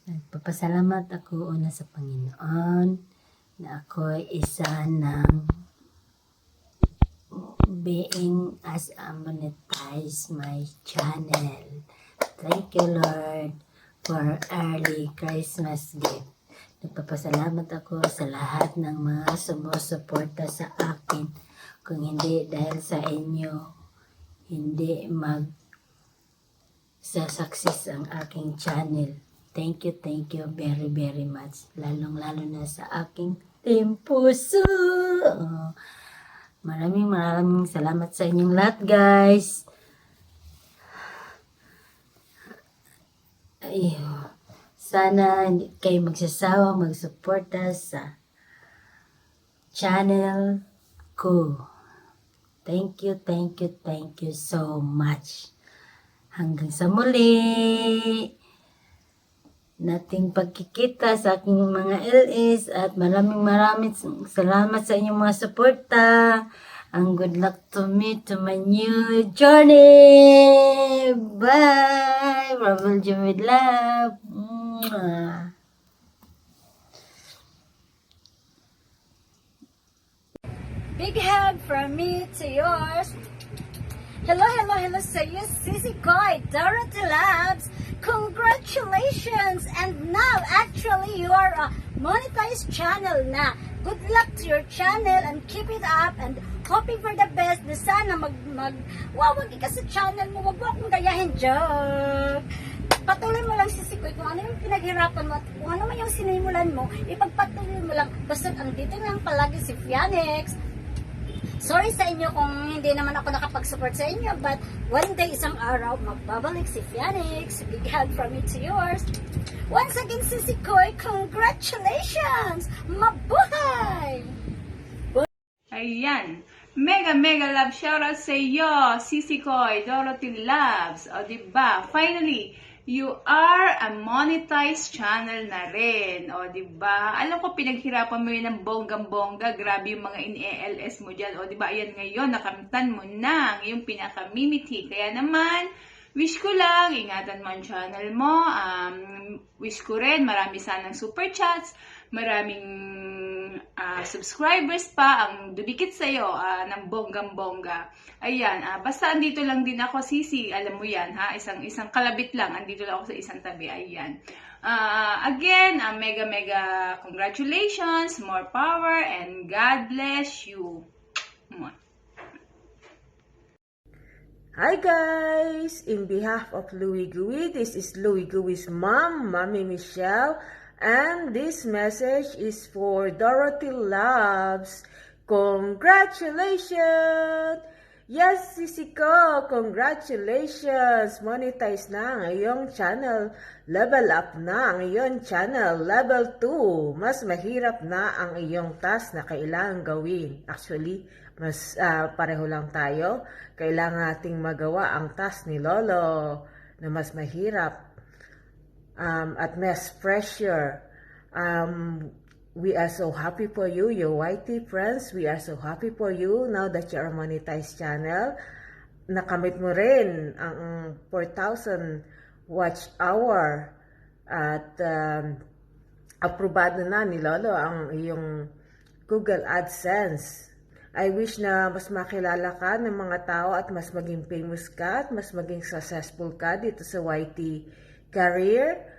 Nagpapasalamat ako una sa Panginoon na ako isa ng being as a monetize my channel. Thank you, Lord, for early Christmas gift. Nagpapasalamat ako sa lahat ng mga sumusuporta sa akin. Kung hindi dahil sa inyo, hindi success ang aking channel. Thank you very, very much. Lalong-lalo na sa aking Team Puso. Maraming salamat sa inyong lahat, guys. Ay, sana hindi kayo magsasawa magsuporta sa channel ko. Thank you so much. Hanggang sa muli. Nating pagkikita sa aking mga LS at maraming salamat sa inyong mga suporta. And good luck to me to my new journey. Bye. Marvel Jim with love. Mwah. Big hug from me to yours. Hello sa iyo, Sissy Koy, Dorothy Labs. Congratulations! And now, actually, you are a monetized channel na. Good luck to your channel and keep it up and hoping for the best. Na sana wawag ka sa channel mo. Wag mo akong gayahin, joke. Patuloy mo lang, Sissy Koy, kung ano yung pinaghirapan mo at kung ano man yung sinimulan mo, ipagpatuloy mo lang. Basta ang dito lang palagi si Fianix. Sorry sa inyo kung hindi naman ako nakapag-support sa inyo, but one day, isang araw, magbabalik si Fianix. Big hug from me to yours. Once again, Sissy Koy, congratulations! Mabuhay! Ayan. Mega love shoutout sa iyo, Sissy Koy, Dorothy Loves. O, diba? Finally, you are a monetized channel na rin. O, diba? Alam ko, pinaghirapan mo yun ng bonggang-bongga. Grabe yung mga in-ELS mo dyan. O, diba? Ayan ngayon, nakamtan mo na yung pinakamimiti. Kaya naman, wish ko lang, ingatan mo ang channel mo. Wish ko rin, marami sanang super chats. Maraming subscribers pa ang dumikit sa'yo ng bonggang-bongga. Ayan, basta andito lang din ako, Sisi. Alam mo yan, ha? Isang kalabit lang. Andito lang ako sa isang tabi. Ayan. Again, mega congratulations, more power, and God bless you. Hi guys! In behalf of Louie Gooey, this is Louie Gooey's mom, Mommy Michelle. And this message is for Dorothy Loves. Congratulations! Yes, Sissy ko, congratulations! Monetize na ang iyong channel. Level up na ang iyong channel. Level 2. Mas mahirap na ang iyong task na kailangan gawin. Actually, mas pareho lang tayo. Kailangan nating magawa ang task ni Lolo na mas mahirap. At less pressure. We are so happy for you, your YT friends. We are so happy for you now that you are monetized channel. Nakamit mo rin ang 4,000 watch hour at aprobado na ni Lolo ang iyong Google AdSense. I wish na mas makilala ka ng mga tao at mas maging famous ka at mas maging successful ka dito sa YT career.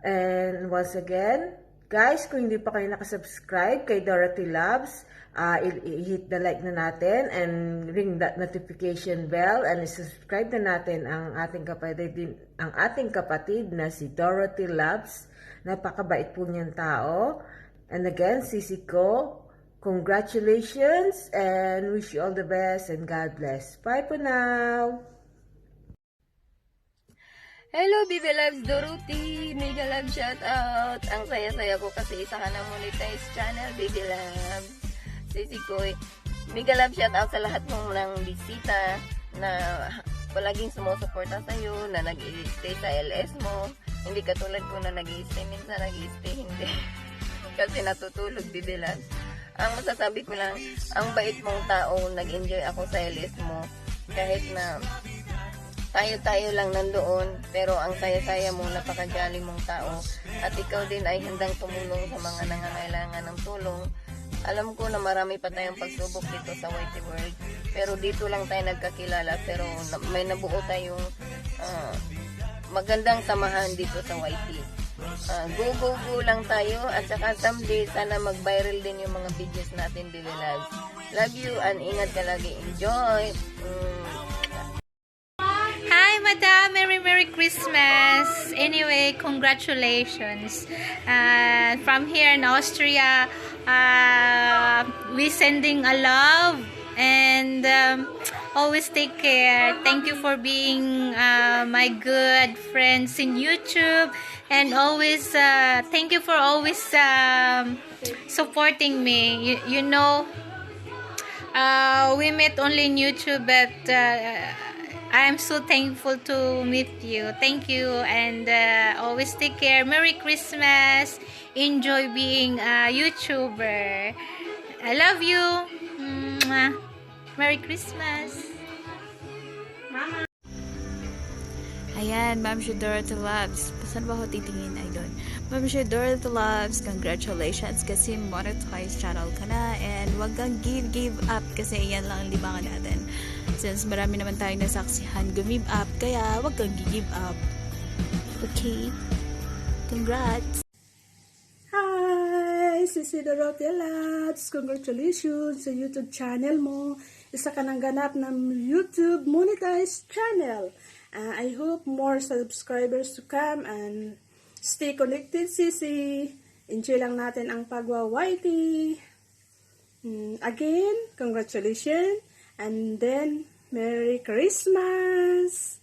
And once again, guys, kung hindi pa kayo nakasubscribe kay Dorothy Loves, i-hit the like na natin and ring that notification bell and subscribe na natin ang ating kapatid na si Dorothy Loves. Napakabait po niyang tao. And again, Sissy ko, congratulations and wish you all the best and God bless. Bye for now! Hello, Bibi Loves Dorothy! Mega love shoutout! Ang saya-saya ko kasi isa ka na monetize channel, Bibi Loves. Sissy Koy, mega love shoutout sa lahat mong nang bisita na palaging sumusuporta sa'yo, na nag-i-stay sa LS mo. Hindi katulad ko na nag-i-stay, minsan nag-i-stay, hindi. Kasi natutulog, Bibi Loves. Ang masasabi ko lang, ang bait mong tao, nag-enjoy ako sa LS mo. Kahit na tayo-tayo lang nandoon, pero ang saya-saya mo, napakajali mong tao, at ikaw din ay handang tumulong sa mga nangangailangan ng tulong. Alam ko na marami pa tayong pagsubok dito sa Whitey World, pero dito lang tayo nagkakilala, pero may nabuo tayong magandang samahan dito sa Whitey. Go lang tayo, at saka someday sana mag-viral din yung mga videos natin, Baby Loves. Love you and ingat ka lagi. Enjoy! Hi, Madam. Merry Christmas. Anyway, congratulations. From here in Austria, we sending a love and always take care. Thank you for being my good friends in YouTube, and always thank you for always supporting me. You know, we met only in YouTube, but I'm so thankful to meet you. Thank you, and always take care. Merry Christmas. Enjoy being a YouTuber. I love you. Mwah. Merry Christmas. Ayan, Ma'am Dorothy Loves. Saan ba ako titingin, Idol? Ma'am Dorothy Loves, congratulations kasi monetized channel ka na, and wag kang give up kasi yan lang ang libangan natin. Since marami naman tayong nasaksihan give up, kaya wag kang give up. Okay? Congrats! Hi! Sisi Dorothy Loves! Congratulations sa YouTube channel mo. Isa ka ng ganap ng YouTube monetized channel. I hope more subscribers to come and stay connected, Sisi. Enjoy lang natin ang pagwa-whitey. Again, congratulations. And then, Merry Christmas!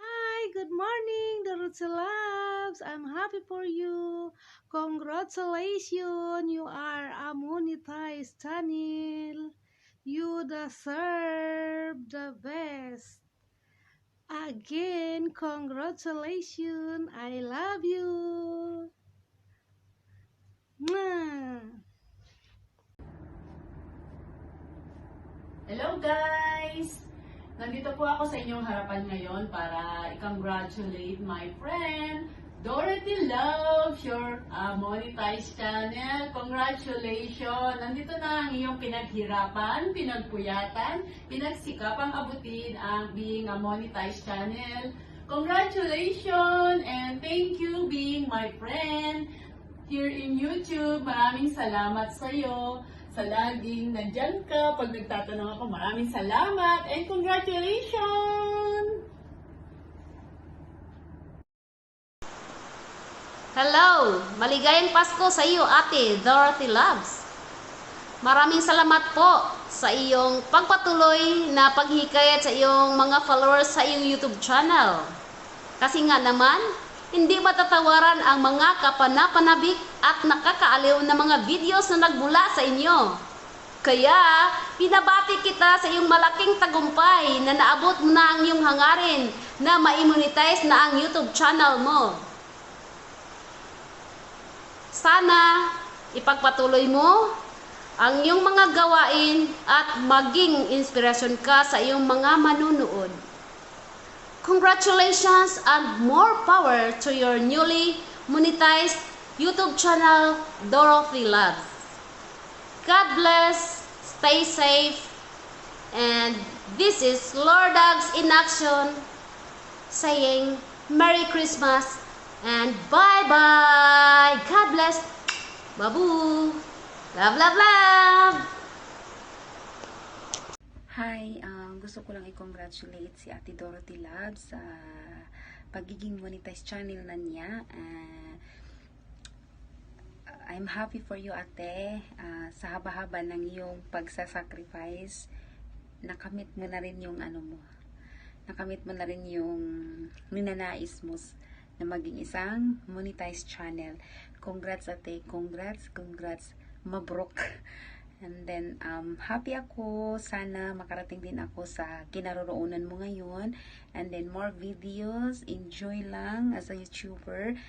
Hi, good morning, Dorothy Loves. I'm happy for you. Congratulations, you are a monetized channel. You deserve the best. Again, congratulations. I love you. Mwah. Hello guys! Nandito po ako sa inyong harapan ngayon para i-congratulate my friend Dorothy Loves, your monetized channel. Congratulations! Nandito na ang iyong pinaghirapan, pinagpuyatan, pinagsikapang abutin ang being a monetized channel. Congratulations and thank you being my friend here in YouTube. Maraming salamat sa iyo. Sa laging nandyan ka pag nagtatanong ako. Maraming salamat and congratulations! Hello! Maligayang Pasko sa iyo, Ate Dorothy Loves. Maraming salamat po sa iyong pagpatuloy na paghikayat sa iyong mga followers sa iyong YouTube channel. Kasi nga naman, hindi matatawaran ang mga kapanapanabik at nakakaaliw na mga videos na nagbula sa inyo. Kaya, pinabati kita sa iyong malaking tagumpay na naabot mo na ang iyong hangarin na ma-monetize na ang YouTube channel mo. Sana ipagpatuloy mo ang iyong mga gawain at maging inspirasyon ka sa iyong mga manunood. Congratulations and more power to your newly monetized YouTube channel, Dorothy Loves. God bless, stay safe, and this is Lord Dogs in Action saying Merry Christmas and bye-bye. God bless. Babu. Love, love, love. Hi, gusto ko lang i-congratulate si Ate Dorothy Loves sa pagiging monetized channel na niya. I'm happy for you, Ate. Sa haba-haba ng iyong pagsasacrifice, nakamit mo na rin yung nakamit mo na rin yung ninanais mo na maging isang monetized channel. Congrats, Ate. Congrats. Mabrok. And then, happy ako. Sana makarating din ako sa kinaroroonan mo ngayon. And then, more videos. Enjoy lang as a YouTuber.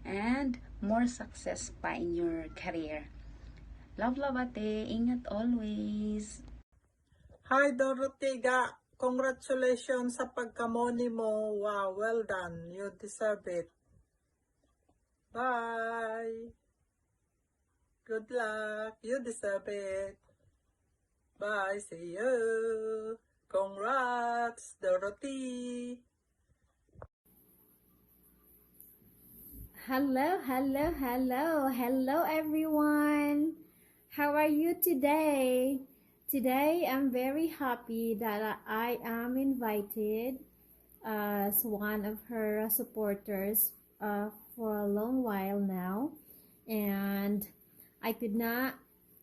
And more success pa in your career. Love, Ate. Ingat always. Hi Dorothy, congratulations sa pagkamoni mo. Wow, well done. You deserve it. Bye. Good luck. You deserve it. Bye. See you. Congrats, Dorothy. Hello everyone. How are you today? Today I'm very happy that I am invited as one of her supporters for a long while now, and I could not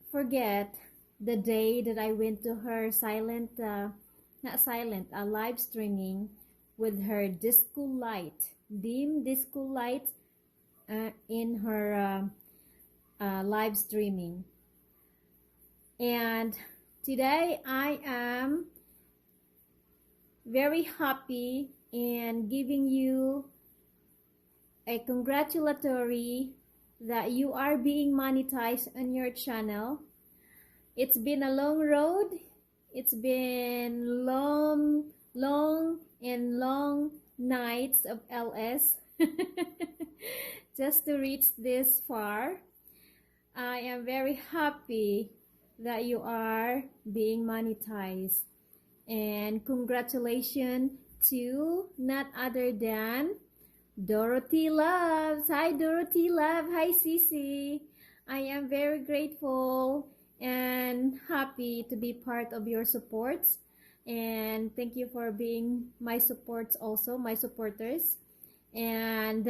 forget the day that I went to her live streaming with her dim disco light in her live streaming. And today I am very happy in giving you a congratulatory that you are being monetized on your channel. It's been a long road. It's been long nights of LS just to reach this far. I am very happy that you are being monetized, and congratulations to not other than Dorothy Loves. Hi Dorothy Love. Hi Sisi. I am very grateful and happy to be part of your supports, and thank you for being my supporters, and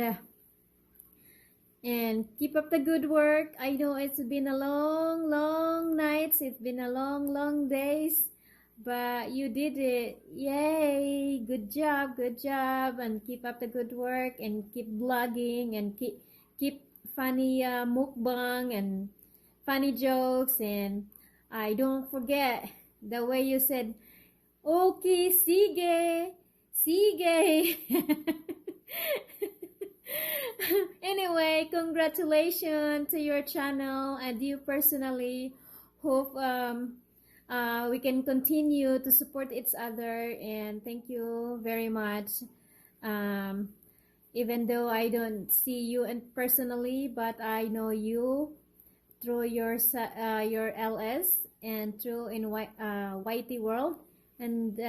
keep up the good work. I know it's been a long nights, it's been a long days, but you did it. Yay, good job, and keep up the good work, and keep blogging, and keep funny mukbang and funny jokes. And I don't forget the way you said, okay, sige. Anyway, congratulations to your channel, and you personally. Hope we can continue to support each other, and thank you very much. Even though I don't see you personally, but I know you through your LS and through in YT World, and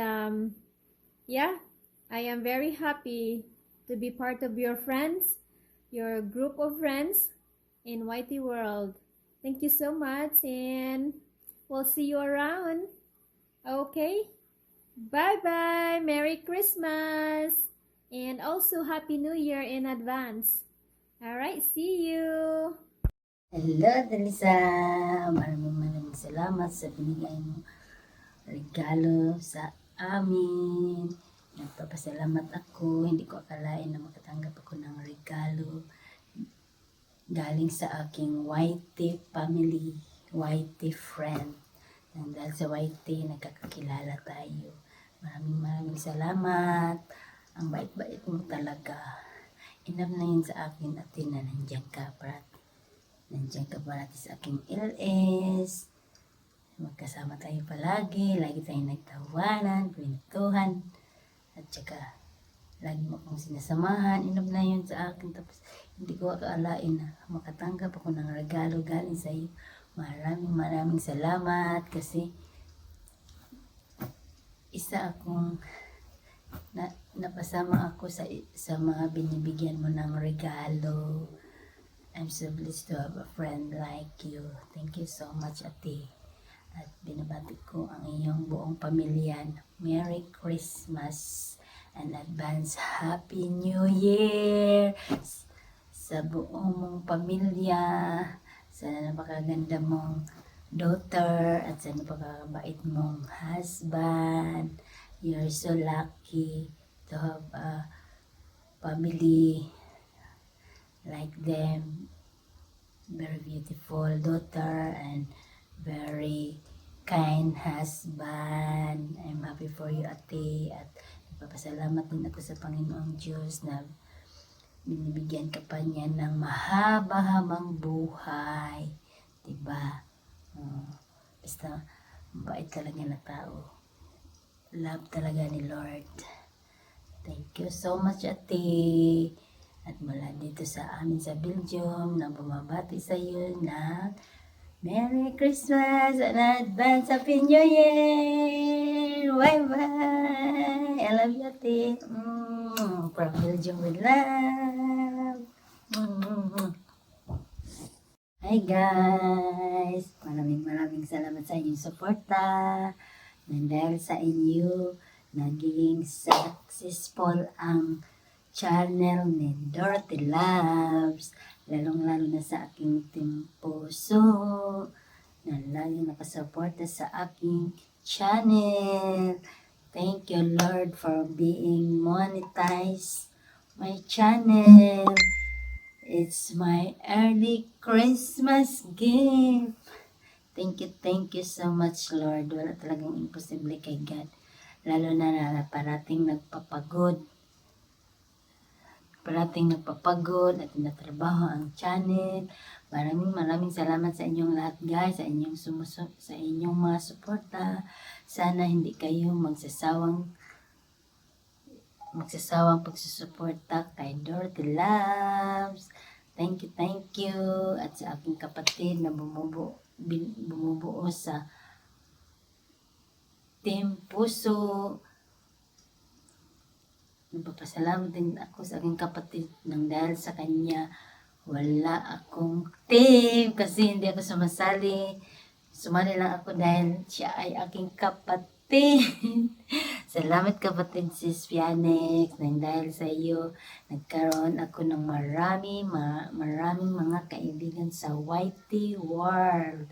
yeah, I am very happy to be part of your friends, your group of friends in YT World. Thank you so much, and we'll see you around. Okay? Bye-bye! Merry Christmas! And also, Happy New Year in advance. Alright, see you! Hello, Dalisa. Maraming salamat sa binigay mo regalo sa amin. Nagpapasalamat ako. Hindi ko akalain na makatanggap ako ng regalo galing sa aking YT family, YT friend. Dahil sa YT, nagkakakilala tayo. Maraming salamat. Ang bait-bait mo talaga. Enough na yun sa akin, ate, na nandiyan ka parati sa aking LS. Magkasama tayo palagi. Lagi tayong nagtawanan, kwentuhan. At saka, lagi mo akong sinasamahan. Enough na yun sa akin. Tapos, hindi ko akalain na makatanggap ako ng regalo galing sa iyo. Maraming salamat kasi isa akong napasama ako sa mga binibigyan mo ng regalo. I'm so blessed to have a friend like you. Thank you so much, ate. At binabati ko ang iyong buong pamilya. Merry Christmas and advance Happy New Year sa buong mong pamilya, sa napakaganda mong daughter, at sa napakabait mong husband. You're so lucky to have a family like them. Very beautiful daughter and very kind husband. I'm happy for you, ate, at nagpapasalamat din ako sa Panginoong Diyos na binibigyan ka pa niya ng mahaba-habang buhay. Diba? Basta, mabait talaga na tao. love talaga ni Lord. Thank you so much, Ate. At mula dito sa amin sa Belgium, na bumabati sa iyo na Merry Christmas and advance Happy New Year! Bye-bye! I love you, Ate. From Belgium with love. Hi guys! Maraming salamat sa inyong suporta. And dahil sa inyo, naging successful ang channel ni Dorothy Loves. Lalong-lalo na sa aking team puso na laging nakasuporta sa aking channel. Thank you, Lord, for being monetized my channel. It's my early Christmas gift. Thank you so much, Lord. Wala talagang imposible kay God. Lalo na parating nagpapagod at natrabaho ang channel. Maraming salamat sa inyong lahat, guys, sa inyong mga suporta. Sana hindi kayo magsasawang pagsusuporta kay Dorothy Loves. Thank you. At sa aking kapatid na bumubuo sa Team Puso. Nagpapasalamat din ako sa aking kapatid nang dahil sa kanya wala akong team kasi hindi ako sumasali. Sumali lang ako dahil siya ay aking kapatid. Salamat kapatid Sis Fianex, nang dahil sa iyo nagkaroon ako ng maraming mga kaibigan sa YT World.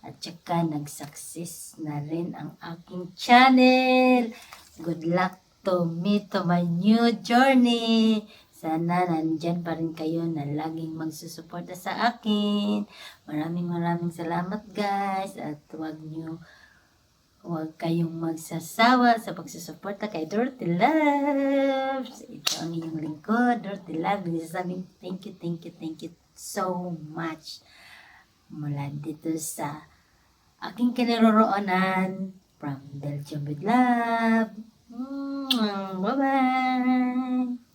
At saka nag-success na rin ang aking channel. Good luck to me to my new journey. Sana nandyan pa rin kayo na laging magsusuporta sa akin. Maraming salamat guys. At huwag kayong magsasawa sa pagsusuporta kay Dorothy Loves. Ito ang inyong lingkod, Dorothy Loves. Sabing thank you so much. Mula dito sa aking kinaroroonan from Belgium with love. Bye-bye!